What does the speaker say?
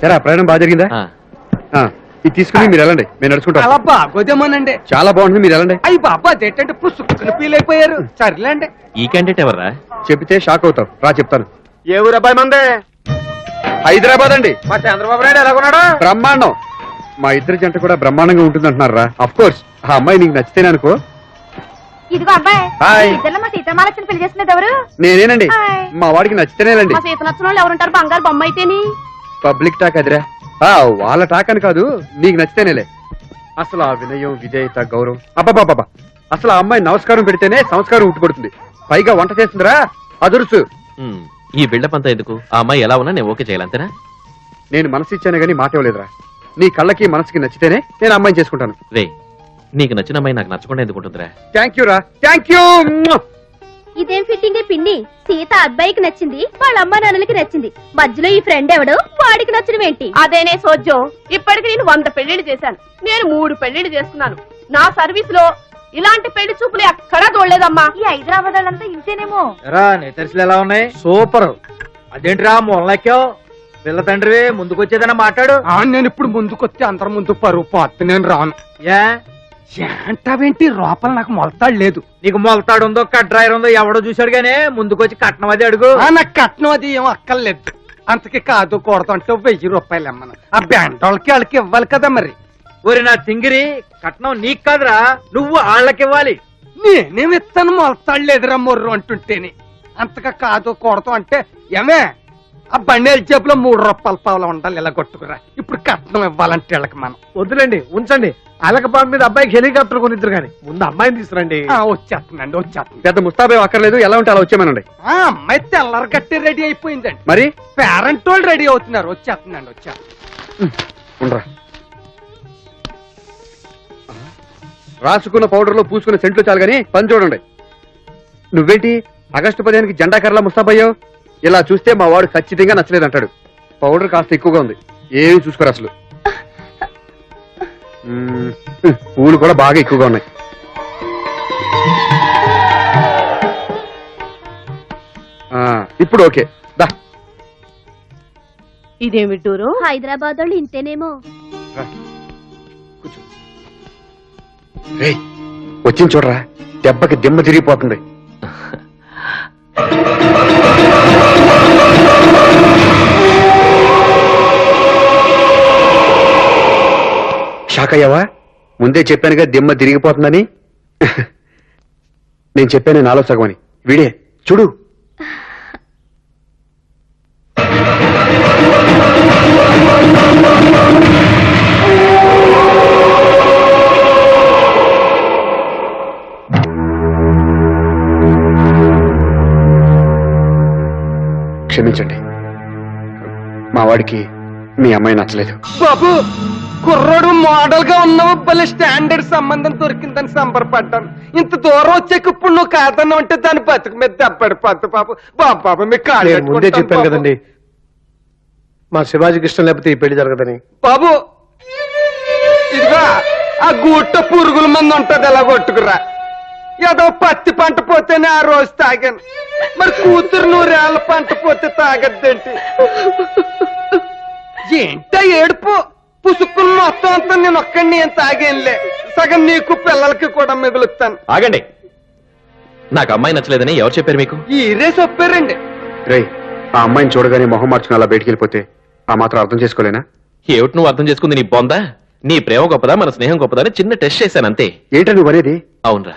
సరే ప్రయాణం బాగా జరిగిందా ఇది తీసుకుని మీరు వెళ్ళండి నేను నడుచుకుంటాను. అలా బాగోదేమోనండి. చాలా బాగుంటుంది, మీరు వెళ్ళండి. అయ్యి బాబా అదేంటంటే పుసుక్కుని ఫీల్ అయిపోయారు. సర్లేండి. ఈ క్యాండిడేట్ ఎవర్రా? చెప్తే షాక్ అవుతావు, రా చెప్తాను. ఏ ఊరు అబ్బాయి మందే? హైదరాబాద్ అండి. మా చంద్రబాబు నాయుడు ఎలాగున్నాడు? బ్రహ్మాండం. మా ఇద్దరి జంట కూడా బ్రహ్మాండంగా ఉంటుంది అంటున్నారా? అఫ్ కోర్స్ ఆ అమ్మాయి నీకు నచ్చితేనే అనుకో. ఇదిగో అబ్బాయి, హాయ్. ఇద్దరు మా సీతామాలక్ష్మి పెళ్లి చేస్తున్నది ఎవరు? నేనేనండి. హాయ్. మా వాడికి నచ్చితేనేనండి. మా సీత నచ్చిన వాళ్ళు ఎవరుంటారు? బంగారు బొమ్మ అయితేని. పబ్లిక్ టాక్ అదిరా. వాళ్ళ టాక్ అని కాదు, నీకు నచ్చితేనేలే. అసలు ఆ వినయం, విజేత, గౌరవం, అబ్బాబాబా, అసలు ఆ అమ్మాయి నమస్కారం పెడితేనే సంస్కారం ఉట్టుపడుతుంది. పైగా వంట చేస్తుందిరా అదురుసు. ఈ బిల్డప్ అంతా ఎందుకు? ఆ అమ్మాయి ఎలా ఉన్నా నేను ఓకే చేయాలంతేనా? నేను మనసు ఇచ్చానే గానీ మాట ఇవ్వలేదురా. నీ కళ్ళకి మనసుకి నచ్చితేనే నేను అమ్మాయిని చేసుకుంటాను. రే, నీకు నచ్చిన అమ్మాయి నాకు నచ్చకుండా ఎందుకుంటుందిరా? థ్యాంక్ యూ రా, థ్యాంక్ యూ. ఇదేం ఫిట్టింగ్ పిన్ని? సీత అబ్బాయికి నచ్చింది, వాళ్ళ అమ్మ నాన్నలకి నచ్చింది, మధ్యలో ఈ ఫ్రెండ్ ఎవడు వాడికి నచ్చడం ఏంటి? అదేనే సోజ్యం. ఇప్పటికి నేను 100 పెళ్లిళ్ళు చేశాను. నేను 3 పెళ్లిళ్ళు చేస్తున్నాను. నా సర్వీస్ లో ఇలాంటి పెళ్లి చూపులు ఎక్కడా చూడలేదమ్మా. ఈ హైదరాబాద్ వాళ్ళంతా ఇంతేనేమో. నేతరుసలు ఎలా ఉన్నాయి? సూపర్. అదేంట్రా మొల్లెక్కావు? పిల్ల తండ్రి ముందుకొచ్చేదన్నా మాట్లాడు. నేను ఇప్పుడు ముందుకొచ్చి అందరి ముందు పరువు పోతే నేను రాను. ఏంటావేంటి? లోపల నాకు మొలతాడు లేదు. నీకు మొలతాడు ఉందో కట్రాయర్ ఉందో ఎవడో చూశాడు గానే ముందుకొచ్చి కట్నం అది అడుగు. నాకు కట్నం అది ఏం అక్కర్లేదు. అంతకి కాదు కూడదంటే 1000 రూపాయలు ఇమ్మను. ఆ బ్యాండ్ వాళ్ళకి వాళ్ళకి ఇవ్వాలి కదా మరి. ఒరి నా తింగిరి, కట్నం నీకు కాదురా, నువ్వు వాళ్ళకి ఇవ్వాలి. నేనేం ఇస్తాను, మొలతాడు లేదురా మొర్రు అంటుంటేని. అంతగా కాదు కూడదు అంటే ఏమే ఆ బండేల జేబులో 3 రూపాయల పావులు ఉండాలి. ఇలా కొట్టుకురా. ఇప్పుడు కట్నం ఇవ్వాలంటే వీళ్ళకి మనం వద్దులేండి, ఉంచండి. అలకపాడు మీద అబ్బాయికి హెలికాప్టర్ కొనిద్దరు కానీ ముందు అమ్మాయిని తీసుకురండి. వచ్చేస్తుందండి, వచ్చేస్తుంది. పెద్ద ముస్తాబే అక్కర్లేదు, ఎలా ఉంటే అలా వచ్చేమనండి. అమ్మాయి తెల్లరి గట్టి రెడీ అయిపోయిందండి. మరి పేరెంట్ వాళ్ళు రెడీ అవుతున్నారు. వచ్చేస్తుందండి, వచ్చేస్తుంది. ఉండరా. రాసుకున్న పౌడర్ లో పూసుకున్న సెంట్లు చాలు గానీ పని చూడండి. నువ్వేంటి ఆగస్టు 15కి జెండా కర్రలా ముస్తాబయ్యావు? ఇలా చూస్తే మా వాడు ఖచ్చితంగా నచ్చలేదంటాడు. పౌడర్ కాస్త ఎక్కువగా ఉంది, ఏమి చూసుకోరు అసలు. పూలు కూడా బాగా ఎక్కువగా ఉన్నాయి. ఇప్పుడు ఓకే దా. ఇదేమి టూరు? హైదరాబాద్ వాళ్ళు ఇంతేనేమో. కూర్చో. రేయ్, వచ్చింది చూడరా, దెబ్బకి దిమ్మ తిరిగిపోతుంది. షాక్ అయ్యావా? ముందే చెప్పానుగా దిమ్మ తిరిగిపోతుందని. నేను చెప్పాను నాలో సగమని. వీడే చూడు. క్షమించండి, మా వాడికి మీ అమ్మాయి నచ్చలేదు. బాబు, కుర్రోడు మోడల్ గా ఉన్నావు, భలే స్టాండర్డ్ సంబంధం దొరికిందని సంబరపడ్డాను. ఇంత దూరం వచ్చాక ఇప్పుడు నువ్వు కాదన్నావు అంటే దాని బతుకు మీద దెబ్బడిపోద్దు బాబు. బాబు బాబు మీకు కాళ్ళు నేను ముందే పట్టుకుంటాను చెప్పాను బాబు. కదండి, మా శివాజీకి ఇష్టం లేకపోతే ఈ పెళ్లి జరగదని. బాబు ఇదిగో ఆ గూట్ట పురుగుల మంది ఉంటది, ఎలా కొట్టుకురా. ఏదో పత్తి పంట పోతేనే ఆ రోజు తాగాను, మరి కూతురు 100 పంట పోతే తాగద్దేంటి? ఏంటో ఏడుపు? పుసుక్కులు మొత్తం అంతా నేను ఒక్కడిని ఏం తాగేనులే, సగం నీకు పిల్లలకి కూడా మిగులుతాను. ఆగండి, నాకు అమ్మాయి నచ్చలేదని ఎవరు చెప్పారు మీకు? ఈరే చెప్పారండి. రేయ్, ఆ అమ్మాయిని చూడగానే మొహం మార్చుకుని అలా బయటికి వెళ్ళిపోతే ఆ మాత్రం అర్థం చేసుకోలేనా? ఏమిటి నువ్వు అర్థం చేసుకుంది? నీ బొందా? నీ ప్రేమ గొప్పదా మన స్నేహం గొప్పదా అని చిన్న టెస్ట్ చేశాను అంతే. ఏంటో నువ్వు అనేది? అవునరా,